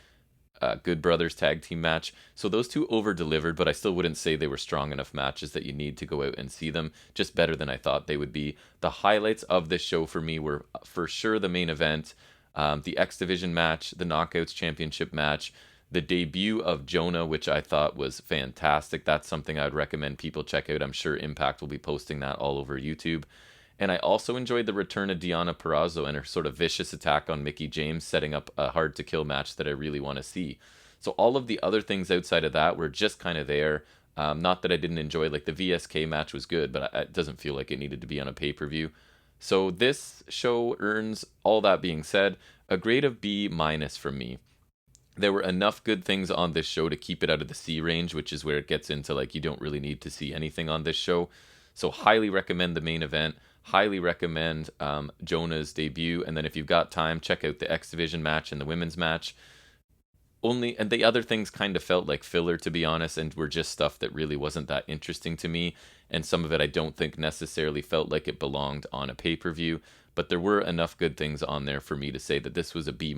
[SPEAKER 1] Good Brothers tag team match. So those two over-delivered, but I still wouldn't say they were strong enough matches that you need to go out and see them. Just better than I thought they would be. The highlights of this show for me were for sure the main event, the X Division match, the Knockouts Championship match, the debut of Jonah, which I thought was fantastic. That's something I would recommend people check out. I'm sure Impact will be posting that all over YouTube. And I also enjoyed the return of Deonna Purrazzo and her sort of vicious attack on Mickie James, setting up a hard-to-kill match that I really want to see. So all of the other things outside of that were just kind of there. Not that I didn't enjoy, like the VSK match was good, but it doesn't feel like it needed to be on a pay-per-view. So this show earns, all that being said, a grade of B- from me. There were enough good things on this show to keep it out of the C range, which is where it gets into like you don't really need to see anything on this show. So highly recommend the main event. Highly recommend Jonah's debut. And then if you've got time, check out the X Division match and the women's match. And the other things kind of felt like filler, to be honest, and were just stuff that really wasn't that interesting to me. And some of it I don't think necessarily felt like it belonged on a pay-per-view. But there were enough good things on there for me to say that this was a B-.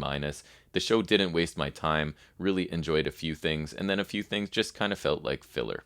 [SPEAKER 1] The show didn't waste my time, really enjoyed a few things, and then a few things just kind of felt like filler.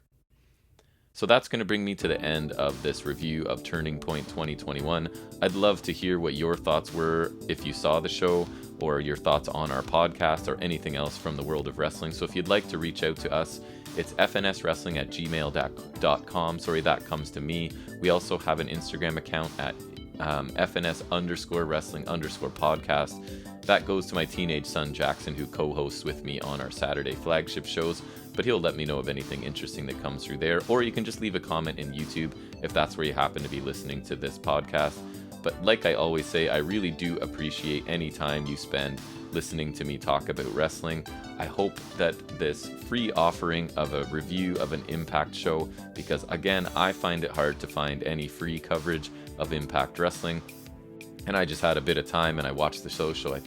[SPEAKER 1] So that's going to bring me to the end of this review of Turning Point 2021. I'd love to hear what your thoughts were if you saw the show, or your thoughts on our podcast, or anything else from the world of wrestling. So if you'd like to reach out to us, it's fnswrestling@gmail.com. Sorry, that comes to me. We also have an Instagram account at FNS_wrestling_podcast. That goes to my teenage son Jackson, who co-hosts with me on our Saturday flagship shows, but he'll let me know of anything interesting that comes through there. Or you can just leave a comment in YouTube if that's where you happen to be listening to this podcast. But like I always say, I really do appreciate any time you spend listening to me talk about wrestling. I hope that this free offering of a review of an Impact show, because again, I find it hard to find any free coverage of Impact Wrestling, and I just had a bit of time and I watched the show it.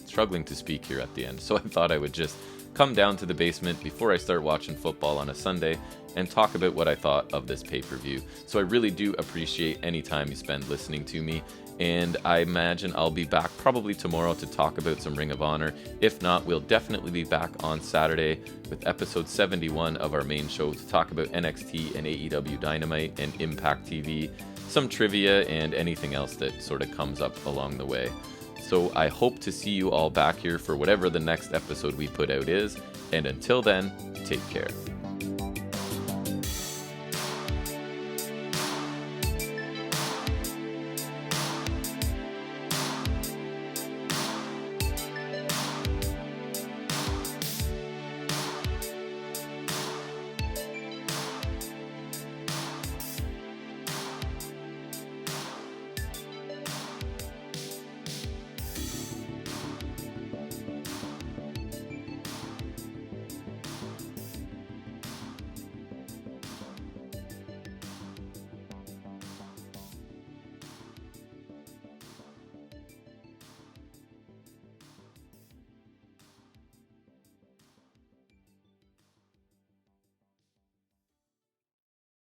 [SPEAKER 1] Struggling to speak here at the end, so I thought I would just come down to the basement before I start watching football on a Sunday and talk about what I thought of this pay-per-view. So I really do appreciate any time you spend listening to me, and I imagine I'll be back probably tomorrow to talk about some Ring of Honor. If not, we'll definitely be back on Saturday with episode 71 of our main show to talk about NXT and AEW Dynamite and Impact TV, some trivia, and anything else that sort of comes up along the way. So I hope to see you all back here for whatever the next episode we put out is, and until then, take care.